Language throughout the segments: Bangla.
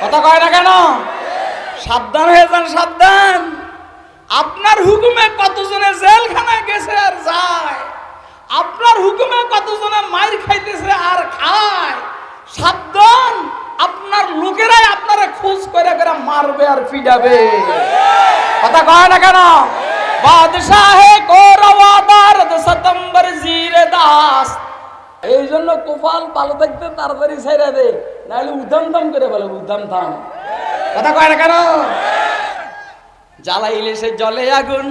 কথা কয় না কেন? সাবধান হয়ে যান, সাবধান। আপনার হুকুমে কতজনে জেলখানায় গেছে আর যায়, আপনার হুকুমে কতজনে মাইর খাইতেছে আর খায়। সাবধান, আপনার লোকেরাই আপনারা খোঁজ করে করে মারবে আর পিটাবে। কথা কয় না কেন? বাদশাহে কোরওয়াদার সতম্বর জিরে দাস। এই জন্য কোপাল ভালো থাকতে তাড়াতাড়ি ছেড়ে দে, নাহলে উধাম থাম করে বলে উধাম থাম। কথা কয় না কেন? জ্বালাইলে সে জলে আগুন,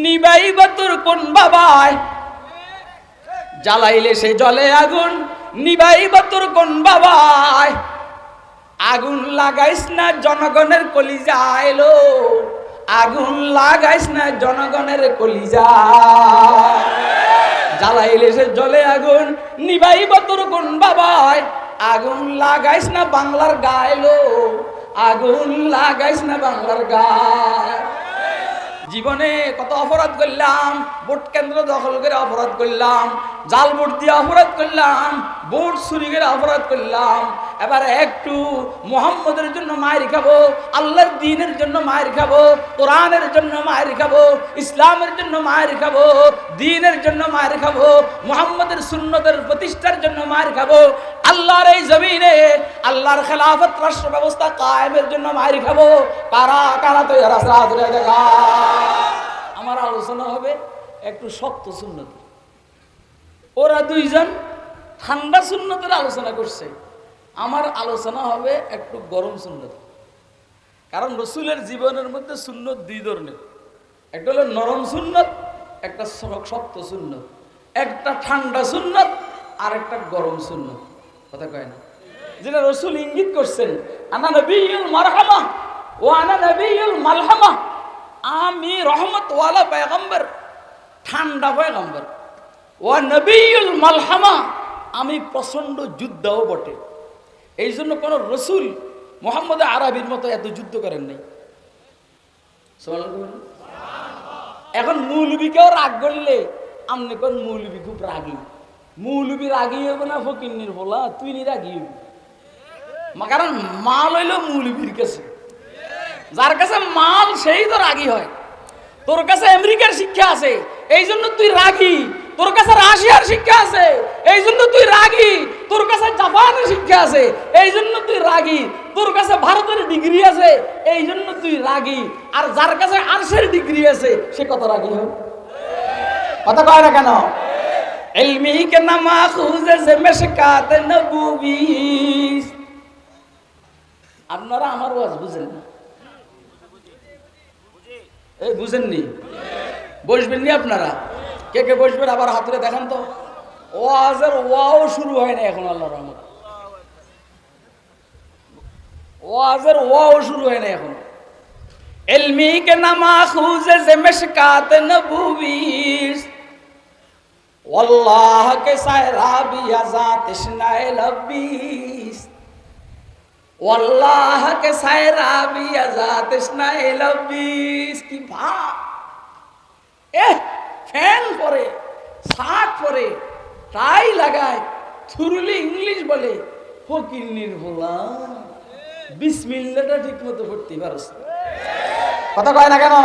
নিবাইব তোর কোন বাবায়। জ্বালাইলে সে জলে আগুন, নিবাইব তোর কোন বাবায়। আগুন লাগাইস না জনগণের কলিজা এলো, আগুন লাগাইস না জনগণের কলিজা। জ্বালাইলে সে জলে আগুন, নিবাইব তোর কোন বাবায়। আগুন লাগাইস না বাংলার গায়লো, আগুন লাগাইস না বাংলার গায়। জীবনে কত অপরাধ করলাম, ভোট কেন্দ্র দখল করে অপরাধ করলাম, জাল ভোট দিয়ে অপরাধ করলাম, ভোট চুরি করে অপরাধ করলাম। এবার একটু মুহাম্মদের জন্য মায়ের খাবো, আল্লাহর দ্বীনের জন্য মায়ের খাবো, কোরআনের জন্য মায়ের খাবো, ইসলামের জন্য মায়ের খাবো, দ্বীনের জন্য মায়ের খাবো, মুহাম্মদের সুন্নতের প্রতিষ্ঠার জন্য মায়ের খাবো, আল্লাহর এই জমিনে আল্লাহর খেলাফত রাষ্ট্র ব্যবস্থা কায়েমের জন্য মায়ের খাবো। কারা কারা তো দেখা। আমার আলোচনা হবে একটু শক্ত সুন্নত, ওরা দুইজন ঠান্ডা সুন্নতের আলোচনা করছে, আমার আলোচনা হবে একটু গরম সুন্নত। কারণ রসুলের জীবনের মধ্যে সুন্নত দুই ধরনের, একটা হলো নরম সুন্নত, একটা শক্ত সুন্নত, একটা ঠান্ডা সুন্নত আর একটা গরম সুন্নত। কথা কয় না? যেটা রসুল ইঙ্গিত করছেন, আনা নবিয়ুল মারহামা ও আনা নবিয়ুল মালহামা, আমি রহমত ওয়ালা পয়গম্বর, ঠান্ডা পয়গম্বর। ও নবিয়ুল মালহামা, আমি প্রচন্ড যুদ্ধও বটে। এই জন্য কোন রসুল মুহাম্মদ আরবির মতো এত যুদ্ধ করেন নাই। এখন মৌলবীকেও রাগ করলে আমনে কোন মৌলবী খুব রাগী, মৌলবী রাগী হবে না ফকিন্নির বলা, তুই নি রাগী হবি। কারণ মাল হইল মৌলবীর কাছে, যার কাছে মাল সেই তো রাগী হয়। তোর কাছে আমেরিকার শিক্ষা আছে এই জন্য তুই রাগী, তোর কাছে রাশিয়ার শিক্ষা আছে এই জন্য তুই রাগী, তোর কাছে জাপানের শিক্ষা আছে এই জন্য তুই রাগী, তোর কাছে ভারতের ডিগ্রি আছে এই জন্য তুই রাগী। আর যার কাছে আরশের ডিগ্রি আছে সে কত রাগী হবে? কথা কয় না কেন? ইলমি কে নামা খুঁজে সে মেশকাত নবুবী। আপনারা আমার ওয়াজ বুঝেন না, এই বুঝেননি? বসবেন নি আপনারা? কে কে বসবেন আবার হাত তুলে দেখান তো। ওয়াজের ওয়াও শুরু হয় না এখন, আল্লাহর রহমত। ওয়াজের ওয়াও শুরু হয় না এখন। ইলমি কে নামা খুঁজে সে মেশকাত নবুবী, ওয়াল্লাহ কে সায়রা বিয়া জাতিশনায়ে লব্বিস, ওয়াল্লাহ কে সায়রা বিয়া জাতিশনায়ে লব্বিস। কি ভাব! ফ্যান পরে, শার্ট পরে, টাই লাগায়, থুরুলি ইংলিশ বলে, ফকিন্নির ভোলা বিসমিল্লাহটা ঠিক মতো পড়তে পারছ। কথা কয় না কেন?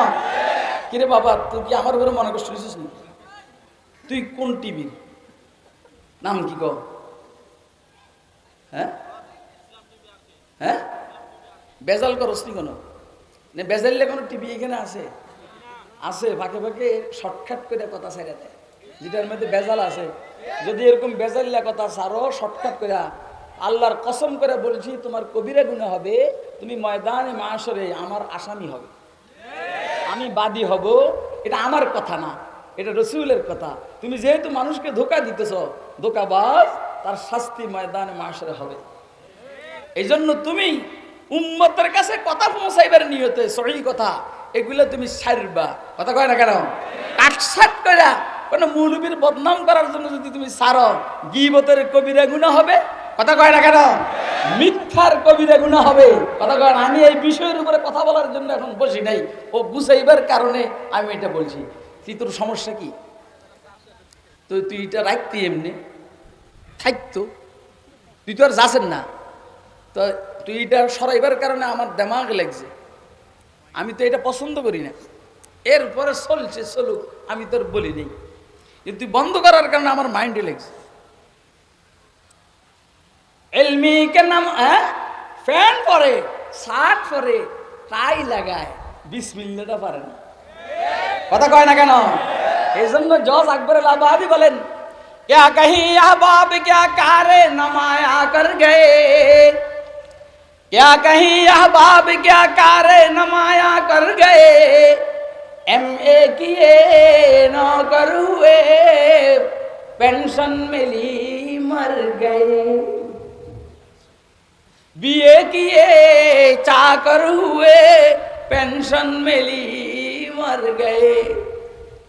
কিরে বাবা, তুই কি আমার উপরে মনে কষ্ট দিছিস না? তুই কোন টিভির নাম কি কও? হ্যাঁ হ্যাঁ, বেজাল করস নি কোনো? বেজাইলে কোনো টিভি এখানে আছে? আছে, ফাঁকে ফাঁকে শর্টকাট করে কথা ছেড়ে দেয়, যেটার মধ্যে বেজাল আছে। যদি এরকম বেজাল্লা কথা ছাড়ো শর্টকাট করে, আল্লাহর কসম করে বলছি তোমার কবিরা গুনাহ হবে, তুমি ময়দানে মাশরে আমার আসামি হবে, আমি বাদী হব। এটা আমার কথা না, এটা রসুলের কথা। তুমি যেহেতু মানুষকে ধোঁকা দিতেছ, ধোঁকাবাজ, তার শাস্তি ময়দানে মাশরে হবে। এই জন্য তুমি উম্মতের কাছে কথা পৌঁছাইবার নিয়তে সহি কথা এগুলো তুমি ছাড়বা। কথা কয় না কেন? কাটসাট করে কোনো মৌলবীর বদনাম করার জন্য যদি তুমি ছাড়ো, গীবতের কবিরা গুনাহ হবে। কথা কয় না কেন? মিথ্যার কবিরা গুনাহ হবে। কথা কয় না? আমি এই বিষয়ের উপরে কথা বলার জন্য এখন বসি নাই, ও বুঝাইবার কারণে আমি এটা বলছি। তুই তোর সমস্যা কি? তো তুই এটা রাখতি এমনি থাকতো, তুই তো আর যাচ্ছেন না, তো তুই এটা সরাইবার কারণে আমার দেমাগ লাগছে, আমি তো এটা পছন্দ করি না। এরপরে চলছে চলুক, আমি তোর বলি নেই, কিন্তু তুই বন্ধ করার কারণে আমার মাইন্ডে লাগছে। এলমি কে নাম ফ্যান পরে, শার্ট পরে, টাই লাগায়, বিসমিল্লাহটা পারে না। কথা কয় না কেন? এই জন্য জজ আকবর এলাহাবাদী বলেন, क्या कहीं अहबाब क्या कारे नमाया कर गए, क्या कहीं अहबाब क्या कारे नमाया कर गए, MA किए नौकर हुए पेंशन मिली मर गए, BA किए चाकर हुए पेंशन मिली मर गए।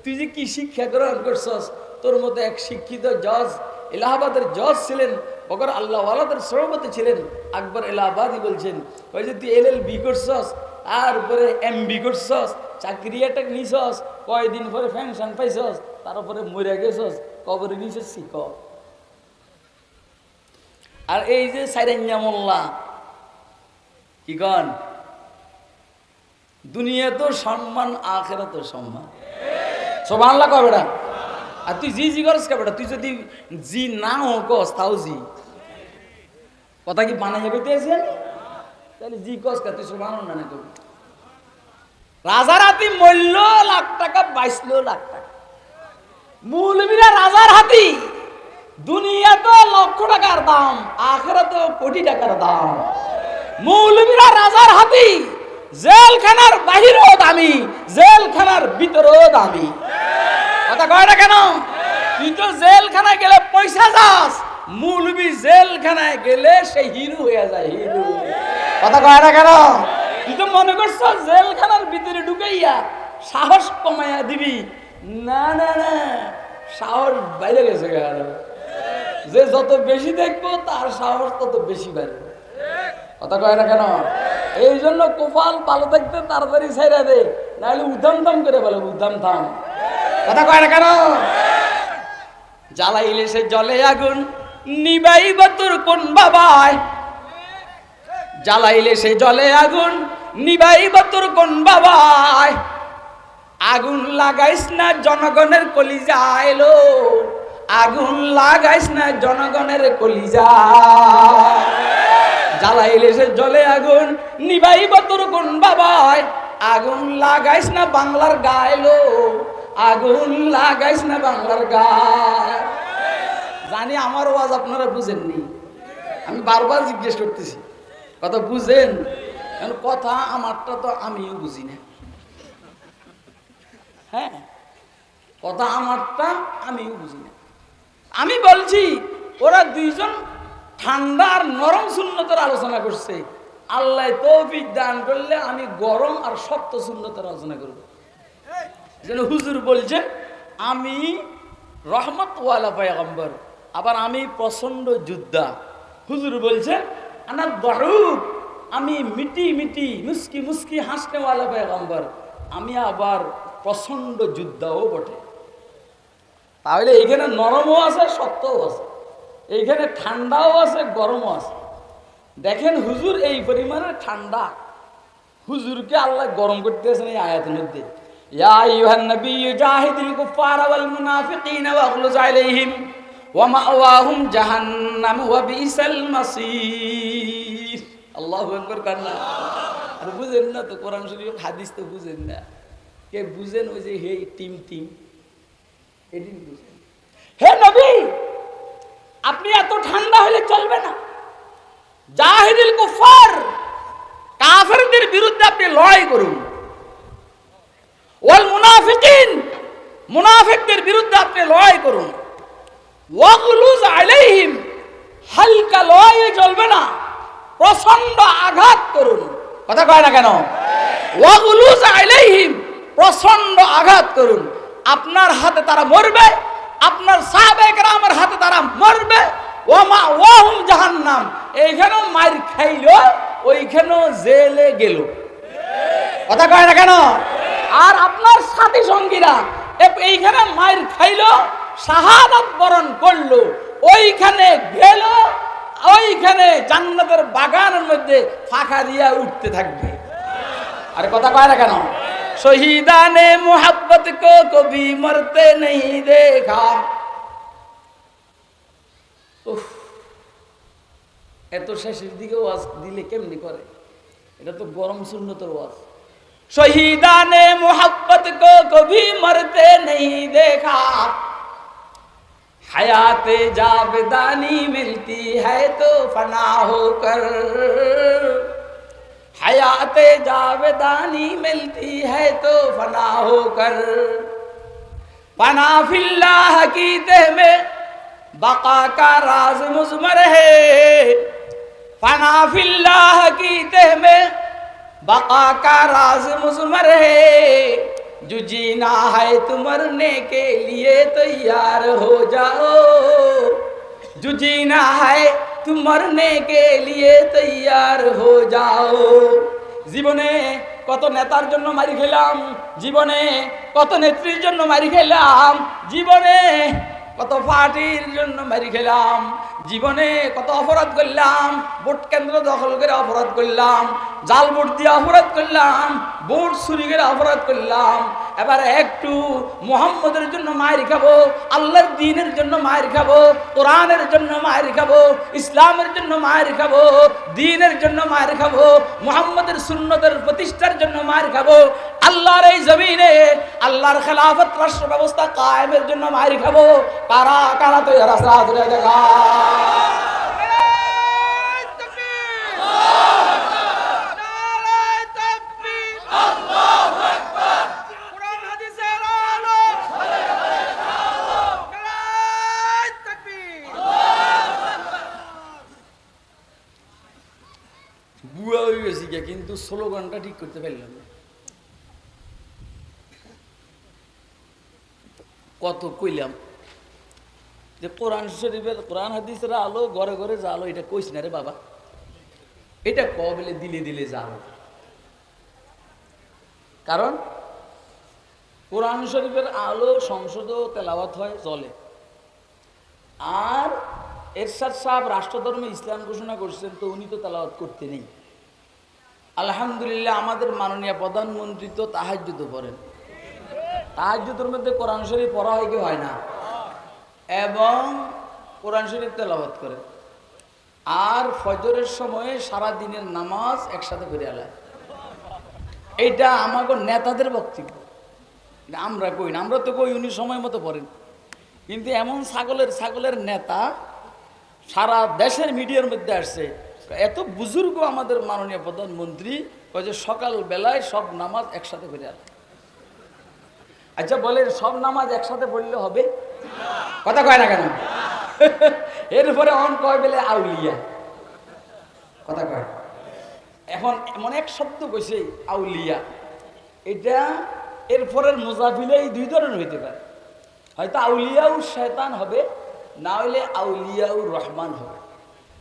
তুই যে কি শিক্ষা গ্রহণ করছস, তোর মতো এক শিক্ষিত জজ, এলাহাবাদের জজ ছিলেন, বকর আল্লাহওয়ালাদের সভাপতি ছিলেন আকবর এলাহাবাদী বলছেন, ওই যে তুই LLB করছস, তারপরে MB করছস, চাকরিটা নিছস, কয়দিন পরে পেনশন পাইছস, তারপরে মরে গেছস, কবরে নিছস শিখ। আর এই যে সাইরান্যা মোল্লা কি কন, দুনিয়া তো সম্মান, আখেরা তো সম্মান। সুবহানাল্লাহ কয় বেটা? আর তুই জি জি করস কে বেটা? তুই যদি জি না কস তাও জি, কথা কি বানাই যাবে তাহলে জি কস কে? তুই সুবহানাল্লাহ না কবি। রাজার হাতি মূল্য লাখ টাকা, 22 লাখ টাকা। মৌলবীরা রাজার হাতি, দুনিয়া তো লক্ষ টাকার দাম, আখেরা তো কোটি টাকার দাম। মৌলবীরা রাজার হাতি, জেলখানার বাহিরেও দামি, জেলখানার ভিতরেও দামি। কথা কয় না কেন? তুই তো জেলখানায় গেলে পয়সা যাস, মৌলবী জেলখানায় গেলে সে হিরো হয়ে যায়, হিরো। কথা কয় না কেন? তুই তো মনে করছ জেলখানার ভিতরে ঢুকাইয়া সাহস কমাইয়া দিবি, না না না, সাহস বাইরে গেছে। যে যত বেশি দেখবো তার সাহস তত বেশি বাড়বে। কথা কয় না কেন? এই জন্য কোপাল ভালো থাকতে তাড়াতাড়ি ছেড়ে দে, নাহলে উধাম থাম করে বলে উধাম থাম। কথা কয় না কেন? জ্বালাইলে সে জলে আগুন, নিবাইবা তোর কোন বাবায়, জ্বালাইলে সে জলে আগুন, নিবাইবা তোর কোন বাবায়, আগুন লাগাইস না জনগণের কলিজা এলো, আগুন লাগাইস না জনগণের কলিজা। জ্বালাইলে সে জলে আগুন, নিবাইবা তোর কোন বাবায়, আগুন লাগাইস না বাংলার গায়লো, আগুন লাগাইস না বাংলার গায়। জানি আমার ওয়াজ আপনারা বুঝেননি, আমি বারবার জিজ্ঞেস করতেছি, কথা বুঝেন? কথা আমারটা তো আমিও বুঝি না। হ্যাঁ, কথা আমারটা আমিও বুঝি না। আমি বলছি ওরা দুইজন ঠান্ডা আর নরম সুন্নতের আলোচনা করছে, আল্লাহ তৌফিক দান করলে আমি গরম আর শক্ত সুন্নতের আলোচনা করব। যেন হুজুর বলছে আমি রহমত ওয়ালা পয়গম্বর, আবার আমি প্রচন্ড যোদ্ধা। হুজুর বলছে আনা দরুক, আমি মিটি মিটি মুস্কি মুস্কি হাসনে ওয়ালা পয়গম্বর, আমি আবার প্রচন্ড যোদ্ধাও বটে। তাহলে এইখানে নরমও আছে, শক্তও আছে, এইখানে ঠান্ডাও আছে, গরমও আছে। দেখেন হুজুর এই পরিমাণের ঠান্ডা, হুজুরকে আল্লাহ গরম করতেছেন এই আয়াতের মধ্যে। ইয়া আইয়ুহান নাবিয়্যু জাহিদিল কুফারা ওয়াল মুনাফিকিনা ওয়াগলুজ আলাইহিম ওয়া মাওয়াহুম জাহান্নাম ওয়া বিসাল মাসির। আল্লাহু আকবার কান্না। আর বুঝেন না তো কোরআন শরীফ হাদিস তো বুঝেন না। কে বুঝেন? ওই যে হে টিম টিম এদিন বুঝেন। হে নবী, আপনি এত ঠান্ডা হলে চলবে না। জাহিদিল কুফার, কাফেরদের বিরুদ্ধে আপনি লড়াই করুন। ওয়াল মুনাফিকিন, মুনাফিকদের বিরুদ্ধে আপনি লড়াই করুন। ওয়াগলুজ আলাইহিম, হালকা লড়াইয়ে চলবে না, প্রচন্ড আঘাত করুন। কথা কয় না কেন? ওয়াগলুজ আলাইহিম, প্রচন্ড আঘাত করুন। আপনার হাতে তারা মরবে, আপনার সাহাবায়ে কেরামের হাতে তারা মরবে। ওয়া মাওয়াহুম জাহান্নাম, এইখানেও মার খাইলো, ওইখানেও জেলে গেল। কথা কয় না কেন? আর আপনার সাথী সঙ্গীরা এইখানে মার খাইলো, শাহাদাত বরণ করলো, ওইখানে গেল, ওইখানে জান্নাতের বাগানের মধ্যে ফাঁকা দিয়া উঠতে থাকবে। আরে কথা কয় না কেন? শহীদানে মোহাব্বত কো কবি মরতে নেই দেখা। এত শেষের দিকে ওয়াজ দিলে কেমনি করে? এটা তো গরম সুন্নতের ওয়াজ। শহীদানে মোহাব্বত কো কবি মরতে নেই দেখা, हयाते जावेदानी मिलती है तो फना होकर, हयाते जावेदानी मिलती है तो फना होकर, फना फिल्लाह की तह में बका का राज मुज़मर है, फना फिल्लाह की तह में बका का राज मुज़मर है, जो जीना है तुम मरने के लिए तैयार हो जाओ, जो जीना है तुम मरने के लिए तैयार हो जाओ। জীবনে কত নেতার জন্য মারি খেলাম, জীবনে কত নেত্রীর জন্য মারি খেলাম, জীবনে কত পার্টির জন্য মারি খেলাম, জীবনে কত অপরাধ করলাম, ভোট কেন্দ্র দখল করে অপরাধ করলাম, জাল ভোট দিয়ে অপরাধ করলাম, ভোট চুরি করে অপরাধ করলাম। এবার একটু মুহাম্মদের জন্য মায়ের খাবো, আল্লাহর দ্বীনের জন্য মায়ের খাবো, কোরআনের জন্য মায়ের খাবো, ইসলামের জন্য মায়ের খাবো, দ্বীনের জন্য মায়ের খাবো, মুহাম্মদের সুন্নতের প্রতিষ্ঠার জন্য মায়ের খাবো, আল্লাহর এই জমিনে আল্লাহর খেলাফত রাষ্ট্র ব্যবস্থা কায়েমের জন্য মায়ের খাবো। কারা কারা তো রাস্তা ধরে দেখা। বুয়া হয়ে গেছি কিন্তু স্লোগানটা ঠিক করতে পারলাম না। কত কইলাম যে কোরআন শরীফের কোরআন হাদিসের আলো ঘরে ঘরে জালো, এটা কইস না রে বাবা, এটা কবলে দিলে দিলে জালো। কারণ কোরআন শরীফের আলো সংসদ তেলাওয়াত হয় চলে, আর এরশাদ সাহেব রাষ্ট্রধর্মে ইসলাম ঘোষণা করছেন, তো উনি তো তেলাওয়াত করতে নেই। আলহামদুলিল্লাহ আমাদের মাননীয় প্রধানমন্ত্রী তো তাহাজ্জুদও পড়েন, তাহাজ্জুদের মধ্যে কোরআন শরীফ পড়া হয় কি হয় না, এবং কোরআন শরীফ তেলাওয়াত করে, আর ফজরের সময়ে সারা দিনের নামাজ একসাথে করে আলায়। এইটা আমাকে নেতাদের বক্তব্য, আমরা কই না, আমরা তো কই উনি সময় মতো পড়েন, কিন্তু এমন ছাগলের নেতা সারা দেশের মিডিয়ার মধ্যে আসছে, এত বুজুর্গ আমাদের মাননীয় প্রধানমন্ত্রী কয় যে সকাল বেলায় সব নামাজ একসাথে করে আলায়। আচ্ছা বলেন, সব নামাজ একসাথে পড়লে হবে? কথা কয় না কেন? এরপরে অন কয় বেলে আউলিয়া, কথা কয়। এখন এমন এক শব্দ কইছে আউলিয়া, এটা এরপরের মুজাফিলেই দুই ধরনের হইতে পারে, হয়তো আউলিয়াউ শয়তান হবে, না হইলে আউলিয়াউ রহমান হবে।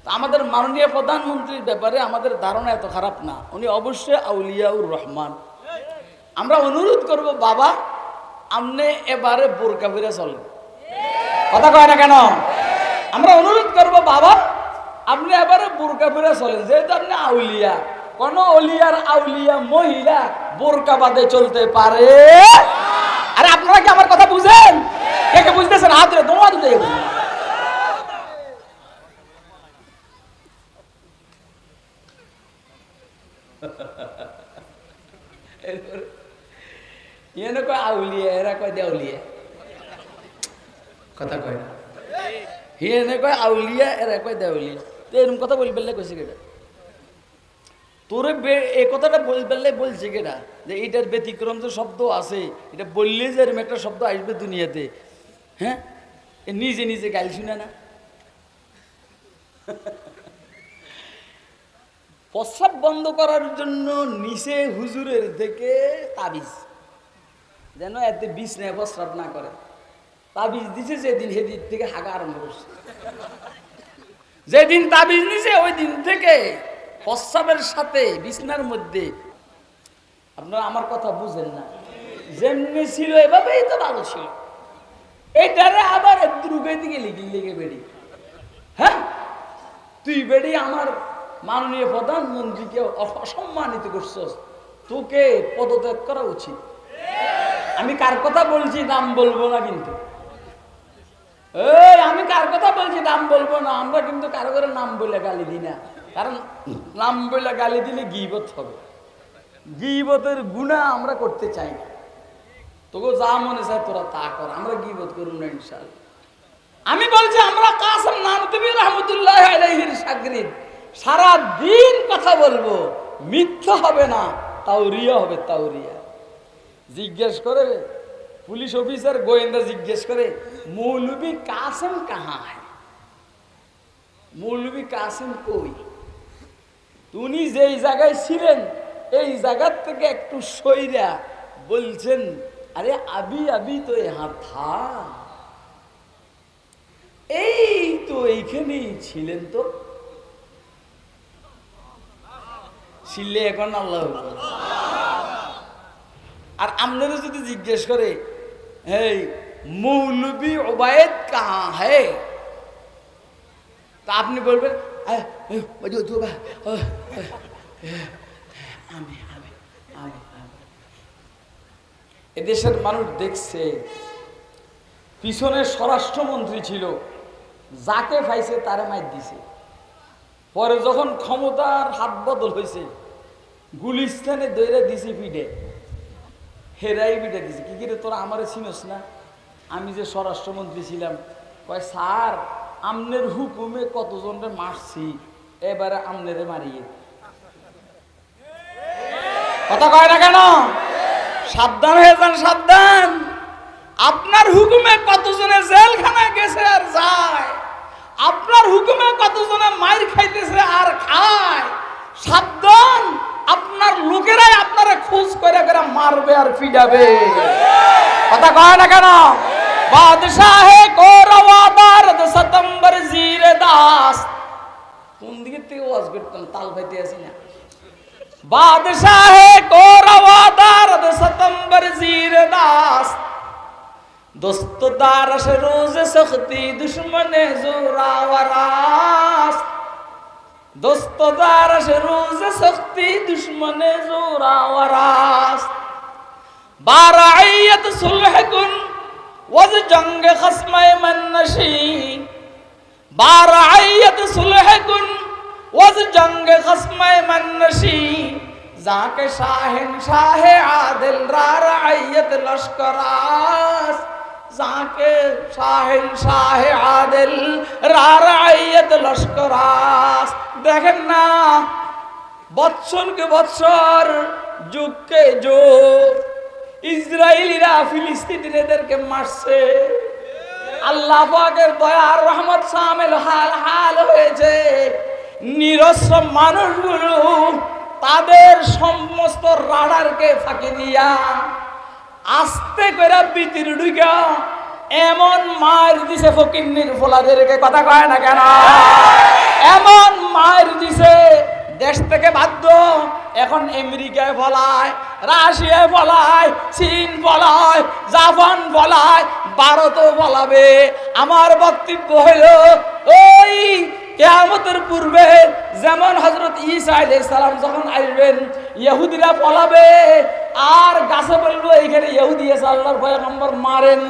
আমাদের মাননীয় প্রধানমন্ত্রীর ব্যাপারে আমাদের ধারণা এত খারাপ না, উনি অবশ্যই আউলিয়াউর রহমান। আমরা অনুরোধ করব, বাবা আপনি এবারে বোরকা পরে চলেন। কথা কয় না কেন? আমরা অনুরোধ করব, বাবা আপনি এবারে বোরকা পরে চলেন, যেহেতু আপনি আউলিয়া। কোন অলিয়ার আউলিয়া মহিলা বোরকা বাদে চলতে পারে? আরে আপনারা কি আমার কথা বুঝেন? কে কে বুঝতেছেন? হাত ধরে দোয়া দিতে। এনে কয় আউলিয়া, এরা কয় দেউলিয়া। কথা কয় না, এনে কয় আউলিয়া, এরা কয় দেউলিয়া। এরকম কথা বলি পেলে কইছে কেটা? তোরে এই কথাটা বলি পেলে বলছে কেটা যে এইটার ব্যতিক্রম যে শব্দ আছে, এটা বললে যে এরকম একটা শব্দ আসবে দুনিয়াতে, হ্যাঁ নিজে নিজে গাল শুনে না। প্রস্রাব বন্ধ করার জন্য নিচে হুজুরের থেকে তাবিজ, যেন এতে বিষ নেয় প্রস্রাব না করে, তাবিজ দিছে। যেদিন সেদিন থেকে হাগা আরম্ভ করছে, যেদিন তাবিজ নিছে ওই দিন থেকে প্রস্রাবের সাথে বিছনার মধ্যে। আপনারা আমার কথা বুঝেন না, যেমনি ছিল এভাবেই তো ভালো ছিল। এইটারে আবার দ্রুগের দিকে লেগে বেড়ি, হ্যাঁ তুই বেড়ি আমার মাননীয় প্রধানমন্ত্রীকে অসম্মানিত করছস, তোকে পদত্যাগ করা উচিত। আমি কার কথা বলছি নাম বলবো না, কিন্তু আমি কার কথা বলছি নাম বলবো না। আমরা কিন্তু কারো করে নাম বলে গালি দিই না, কারণ নাম বলে গালি দিলে গীবত হবে। গীবতের গুনাহ আমরা করতে চাই না। তোকে যা মনে চায় তোরা তা কর, আমরা গীবত করব না ইনশাআল্লাহ। আমি বলছি আমরা কাসেম নানতুবি রহমতুল্লাহ আলাইহির শাগরিদ, সারা দিন কথা বলবো, মিথ্যা হবে না, তাওরিয়া হবে, তাওরিয়া। জিজ্ঞেস করে পুলিশ অফিসার গোয়েন্দা জিজ্ঞেস করে মৌলভী কাসেম কাহা হ্যায়, মৌলভী কাসেম কই? উনি যেই জায়গায় ছিলেন এই জায়গার থেকে একটু সইরা বলছেন, আরে আবি আবি তো ইহা থা, এই তো এইখানেই ছিলেন, তো ছিলে এখন আল্লাহ। আর আপনারা যদি জিজ্ঞেস করে এই মৌলভী ওবায়েদ কাহা হ্যায়, তা আপনি বলবেন এদেশের মানুষ দেখছে পিছনে স্বরাষ্ট্রমন্ত্রী ছিল, যাকে পাইছে তারে মাইর দিছে। পরে যখন ক্ষমতার হাত বদল হয়েছে, গুলিস্তানে দইরা দিছে পিঠে, হেরাই পিঠে দিছে। কি করে তোরা আমারে চিনস না, আমি যে স্বরাষ্ট্রমন্ত্রী ছিলাম? কয় স্যার আমনের হুকুমে কতজনরে মারছি, এবারে আমনেরে মারিয়ে। কথা কয় না কেন? সাবধান হয়ে যান, সাবধান। আপনার হুকুমে কতজনে জেলখানায় গেছে আর যায়, আপনার হুকুমে কতজনে মাইর খাইতেছে আর খায়। সাবধান, আপনার লোকেরাই আপনারা খোঁজ করে করে মারবে আর পিটাবে। কথা কয় না কেন? বাদশাহে কোরওয়াদার সতম্বর জিরে দাস, কোন দিকে থেকে ওয়াজ করতাম তাল পাইতে আসি না। বাদশাহে কোরওয়াদার সতম্বর জিরে দাস, दोस्त दारश रोज सख्ती दुश्मने जोरावरास, दोस्त दारश रोज सख्ती दुश्मने जोरावरास। बारआयत सुलह कुन वज जंग खस्मे मनशी, बारआयत सुलह कुन वज जंग खस्मे मनशी। जाके शाहिन शाह आदिल रारआयत लश्करास, जाके शाहिन शाह आदिल रारआयत लश्करास। দেখেন না বৎসরকে বৎসর যুগকে যুগ ইসরায়েলিরা ফিলিস্তিনিদেরকে মারছে। আল্লাহ পাকের দয়ার রহমত শামিল হাল হয়েছে। নিরস্ত্র মানুষগুলো তাদের সমস্ত রাডারকে ফাঁকি দিয়া আস্তে করে ভিতর ঢুকা এমন মার দিছে ফকিন্নির ফোলাদেরকে। কথা কয় না কেন? এমন মার দিছে দেশ থেকে বাধ্য এখন আমেরিকায় ফলায়, রাশিয়ায় ফলায়, চীন ফলায়, জাপান ফলায়, ভারতও ফলাবে। আমার বক্তব্য হইল ওই কিয়ামতের পূর্বে যেমন হযরত ঈসা আলাইহিস সালাম যখন আসবেন ইহুদিরা ফলাবে আর গাছে বলবো এইখানে ইহুদি আছে আল্লাহর পয়গম্বর মারেন,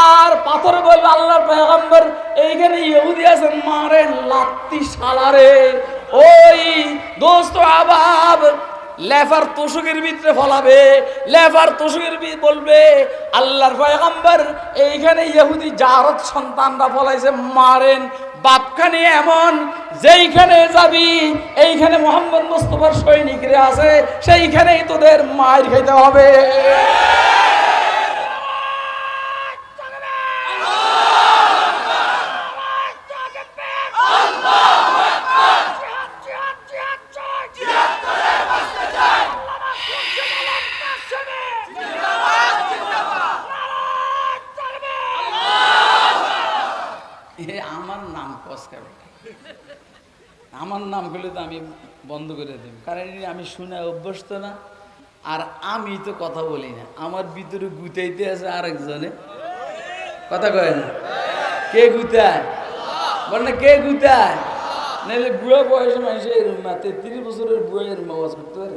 আর পাথরে বলবো আল্লাহর পয়গম্বর এইখানে ইহুদি আছেন মারেন, লাত্তি শালারে। ওই দোস্ত আবাব লেফার তোষকের ভিতরে ফলাবে, লেফার তোষকের বলবে আল্লাহর পয়গম্বর এইখানে ইহুদি জারত সন্তানরা ফলাইছে মারেন। বাপখানে এমন যেইখানে যাবি এইখানে মোহাম্মদ মুস্তাফার সৈনিকরা আছে, সেইখানেই তোদের মার খাইতে হবে। আমার নাম কসকা, আমার নাম করলে তো আমি বন্ধ করে দেব, কারণ আমি শুনে অভ্যস্ত না। আর আমি তো কথা বলি না, আমার ভিতরে গুতাইতে আছে আরেকজনে। কথা কয় না? কে গুতায়? বল না কে গুতায়? নাহলে বুড়া বয়সে মানুষের এরম না 33 বছরের বুড়া এরম আওয়াজ করতে পারে